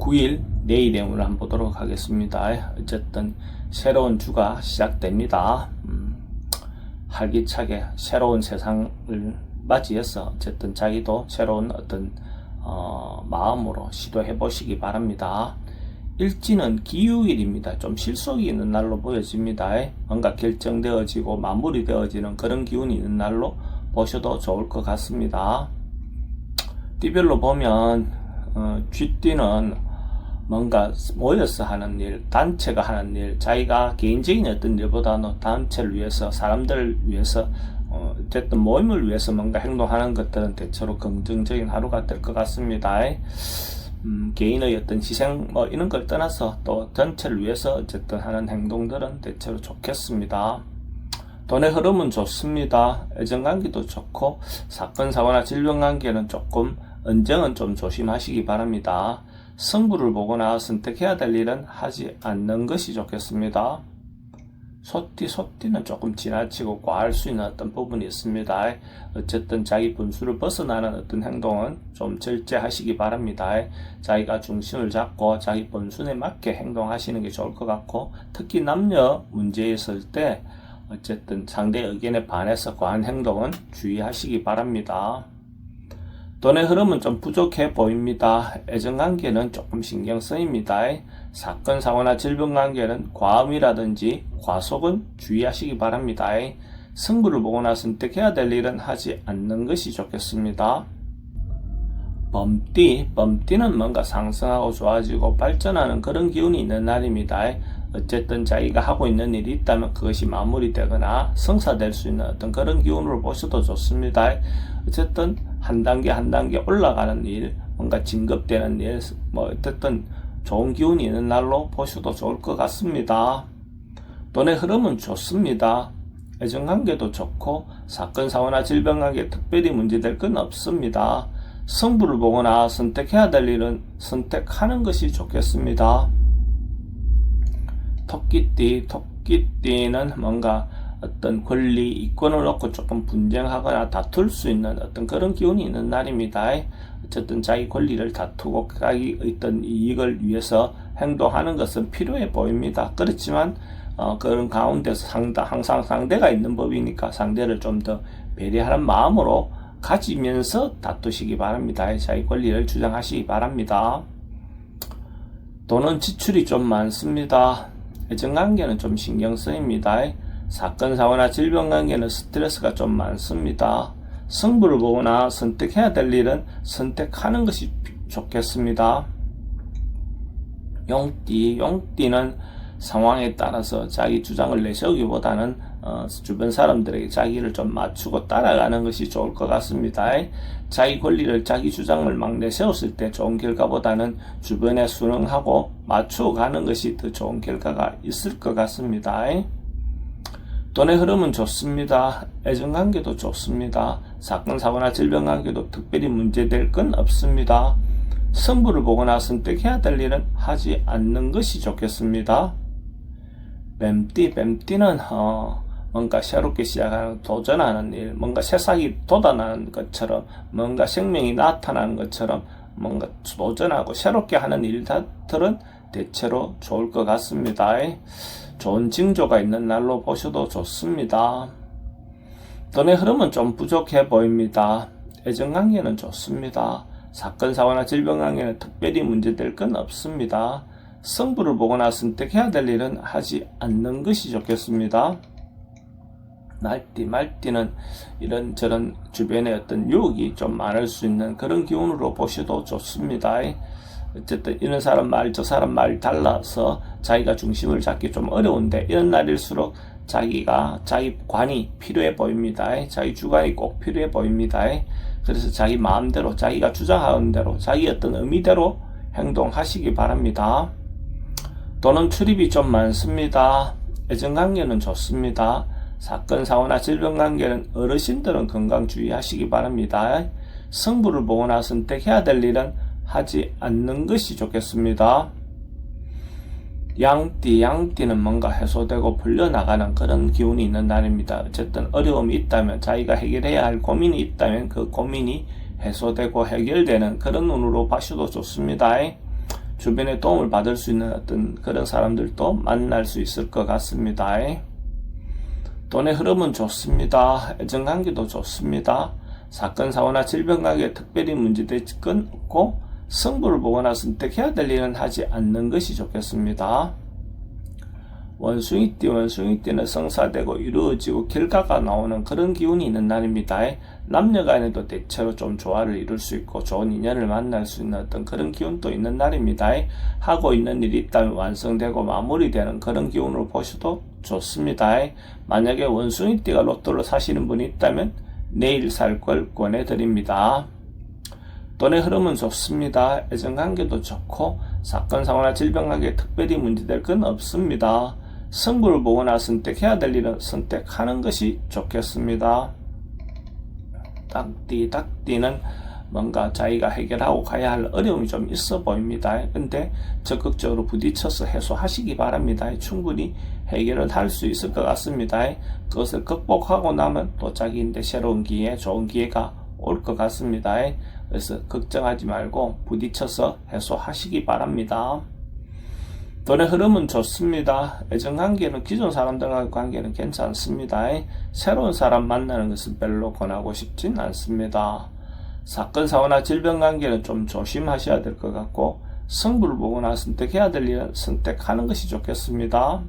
9일 내일의 운을 한번 보도록 하겠습니다. 어쨌든 새로운 주가 시작됩니다. 활기차게 새로운 세상을 맞이해서 어쨌든 자기도 새로운 어떤 마음으로 시도해 보시기 바랍니다. 일지는 기후일입니다. 좀 실속이 있는 날로 보여집니다. 뭔가 결정되어지고 마무리되어지는 그런 기운이 있는 날로 보셔도 좋을 것 같습니다. 띠별로 보면 쥐띠는 뭔가 모여서 하는 일, 단체가 하는 일, 자기가 개인적인 어떤 일보다는 단체를 위해서, 사람들을 위해서 어쨌든 모임을 위해서 뭔가 행동하는 것들은 대체로 긍정적인 하루가 될 것 같습니다. 개인의 어떤 희생 이런 걸 떠나서 또 전체를 위해서 어쨌든 하는 행동들은 대체로 좋겠습니다. 돈의 흐름은 좋습니다. 애정관계도 좋고 사건 사고나 질병관계는 조금 언쟁은 좀 조심하시기 바랍니다. 승부를 보거나 선택해야 될 일은 하지 않는 것이 좋겠습니다. 소띠는 조금 지나치고 과할 수 있는 어떤 부분이 있습니다. 어쨌든 자기 분수를 벗어나는 어떤 행동은 좀 절제하시기 바랍니다. 자기가 중심을 잡고 자기 분수에 맞게 행동하시는 게 좋을 것 같고, 특히 남녀 문제에 있을 때 어쨌든 상대 의견에 반해서 과한 행동은 주의하시기 바랍니다. 돈의 흐름은 좀 부족해 보입니다. 애정관계는 조금 신경 쓰입니다. 사건, 사고나 질병관계는 과음이라든지 과속은 주의하시기 바랍니다. 승부를 보거나 선택해야 될 일은 하지 않는 것이 좋겠습니다. 범띠는 뭔가 상승하고 좋아지고 발전하는 그런 기운이 있는 날입니다. 어쨌든 자기가 하고 있는 일이 있다면 그것이 마무리되거나 성사될 수 있는 어떤 그런 기운으로 보셔도 좋습니다. 어쨌든 한 단계 한 단계 올라가는 일, 뭔가 진급되는 일, 어쨌든 좋은 기운이 있는 날로 보셔도 좋을 것 같습니다. 돈의 흐름은 좋습니다. 애정관계도 좋고 사건, 사고나 질병관계 특별히 문제될 건 없습니다. 승부를 보거나 선택해야 될 일은 선택하는 것이 좋겠습니다. 토끼띠는 뭔가 어떤 권리, 이권을 놓고 조금 분쟁하거나 다툴 수 있는 어떤 그런 기운이 있는 날입니다. 어쨌든 자기 권리를 다투고 자기 어떤 이익을 위해서 행동하는 것은 필요해 보입니다. 그렇지만 그런 가운데서 항상 상대가 있는 법이니까 상대를 좀 더 배려하는 마음으로 가지면서 다투시기 바랍니다. 자기 권리를 주장하시기 바랍니다. 돈은 지출이 좀 많습니다. 애정관계는 좀 신경 쓰입니다. 사건, 사고나 질병관계는 스트레스가 좀 많습니다. 승부를 보거나 선택해야 될 일은 선택하는 것이 좋겠습니다. 용띠는 상황에 따라서 자기 주장을 내세우기보다는 주변 사람들에게 자기를 좀 맞추고 따라가는 것이 좋을 것 같습니다. 자기 권리를, 자기 주장을 막 내세웠을 때 좋은 결과보다는 주변에 순응하고 맞추어 가는 것이 더 좋은 결과가 있을 것 같습니다. 돈의 흐름은 좋습니다. 애정관계도 좋습니다. 사건, 사고나 질병관계도 특별히 문제될 건 없습니다. 승부를 보거나 선택해야 될 일은 하지 않는 것이 좋겠습니다. 뱀띠는 뭔가 새롭게 시작하는, 도전하는 일, 뭔가 새싹이 돋아나는 것처럼, 뭔가 생명이 나타나는 것처럼 뭔가 도전하고 새롭게 하는 일들은 대체로 좋을 것 같습니다. 좋은 징조가 있는 날로 보셔도 좋습니다. 돈의 흐름은 좀 부족해 보입니다. 애정관계는 좋습니다. 사건, 사고나 질병관계는 특별히 문제될 건 없습니다. 승부를 보거나 선택해야 될 일은 하지 않는 것이 좋겠습니다. 말띠는 이런저런 주변에 어떤 유혹이 좀 많을 수 있는 그런 기운으로 보셔도 좋습니다. 어쨌든 이런 사람 말, 저 사람 말 달라서 자기가 중심을 잡기 좀 어려운데 이런 날일수록 자기 관이 필요해 보입니다. 자기 주관이 꼭 필요해 보입니다. 그래서 자기 마음대로, 자기가 주장하는 대로, 자기 어떤 의미대로 행동하시기 바랍니다. 돈은 출입이 좀 많습니다. 애정관계는 좋습니다. 사건, 사고나 질병관계는 어르신들은 건강 주의하시기 바랍니다. 승부를 보거나 선택해야 될 일은 하지 않는 것이 좋겠습니다. 양띠는 뭔가 해소되고 풀려나가는 그런 기운이 있는 날입니다. 어쨌든 어려움이 있다면, 자기가 해결해야 할 고민이 있다면 그 고민이 해소되고 해결되는 그런 운으로 봐셔도 좋습니다. 주변에 도움을 받을 수 있는 어떤 그런 사람들도 만날 수 있을 것 같습니다. 돈의 흐름은 좋습니다. 애정관계도 좋습니다. 사건, 사고나 질병 관계에 특별히 문제될 건 없고 승부를 보거나 선택해야 될 일은 하지 않는 것이 좋겠습니다. 원숭이띠는 성사되고 이루어지고 결과가 나오는 그런 기운이 있는 날입니다. 남녀 간에도 대체로 좀 조화를 이룰 수 있고 좋은 인연을 만날 수 있는 어떤 그런 기운도 있는 날입니다. 하고 있는 일이 있다면 완성되고 마무리되는 그런 기운으로 보셔도 좋습니다. 만약에 원숭이띠가 로또를 사시는 분이 있다면 내일 살 걸 권해드립니다. 돈의 흐름은 좋습니다. 애정관계도 좋고 사건, 사고나 질병 관계에 특별히 문제될 건 없습니다. 승부를 보거나 선택해야 될 일은 선택하는 것이 좋겠습니다. 닭띠는 뭔가 자기가 해결하고 가야 할 어려움이 좀 있어 보입니다. 근데 적극적으로 부딪혀서 해소하시기 바랍니다. 충분히 해결을 할 수 있을 것 같습니다. 그것을 극복하고 나면 또 자기인데 새로운 기회, 좋은 기회가 올 것 같습니다. 그래서 걱정하지 말고 부딪혀서 해소하시기 바랍니다. 돈의 흐름은 좋습니다. 애정관계는 기존 사람들과의 관계는 괜찮습니다. 새로운 사람 만나는 것은 별로 권하고 싶진 않습니다. 사건, 사고나 질병 관계는 좀 조심하셔야 될 것 같고 승부를 보거나 선택해야 될 일은 선택하는 것이 좋겠습니다.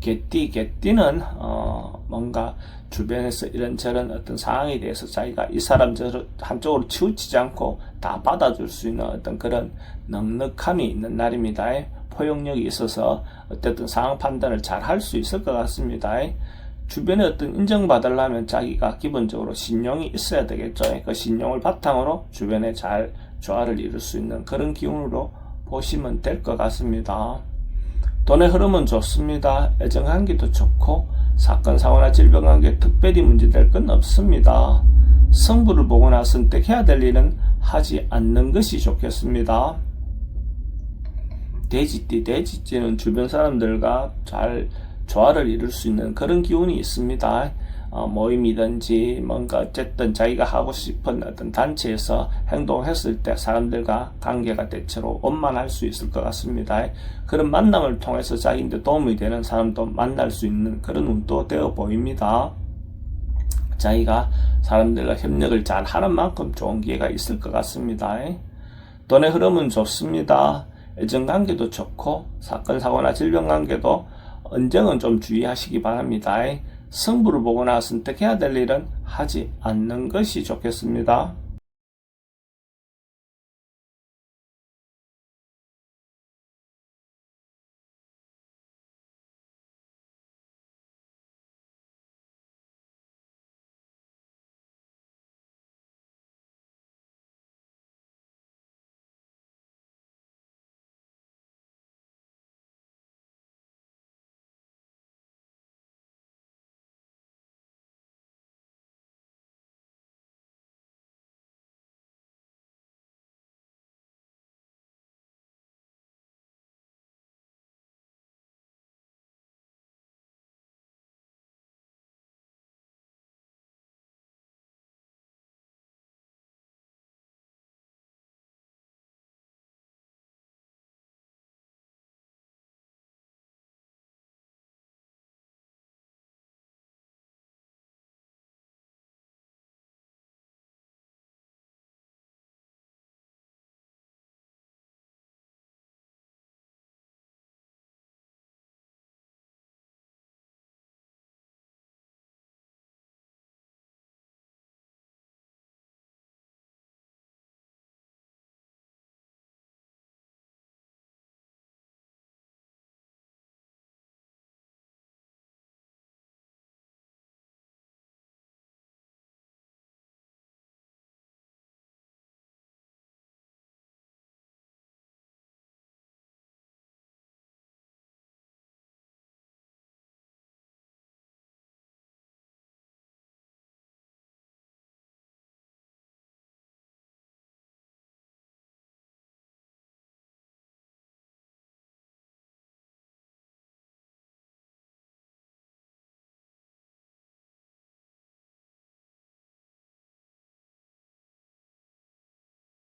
개띠는 뭔가 주변에서 이런저런 어떤 상황에 대해서 자기가 이 사람 저 한쪽으로 치우치지 않고 다 받아줄 수 있는 어떤 그런 넉넉함이 있는 날입니다. 포용력이 있어서 어쨌든 상황 판단을 잘 할 수 있을 것 같습니다. 주변에 어떤 인정받으려면 자기가 기본적으로 신용이 있어야 되겠죠. 그 신용을 바탕으로 주변에 잘 조화를 이룰 수 있는 그런 기운으로 보시면 될 것 같습니다. 돈의 흐름은 좋습니다. 애정관계도 좋고 사건, 사고나 질병 관계에 특별히 문제될 건 없습니다. 승부를 보거나 선택해야 될 일은 하지 않는 것이 좋겠습니다. 돼지띠는 주변 사람들과 잘 조화를 이룰 수 있는 그런 기운이 있습니다. 모임이든지 뭔가 어쨌든 자기가 하고 싶은 어떤 단체에서 행동했을 때 사람들과 관계가 대체로 원만할 수 있을 것 같습니다. 그런 만남을 통해서 자기한테 도움이 되는 사람도 만날 수 있는 그런 운도 되어 보입니다. 자기가 사람들과 협력을 잘 하는 만큼 좋은 기회가 있을 것 같습니다. 돈의 흐름은 좋습니다. 애정관계도 좋고 사건, 사고나 질병 관계도 언쟁은 좀 주의하시기 바랍니다. 승부를 보거나 선택해야 될 일은 하지 않는 것이 좋겠습니다.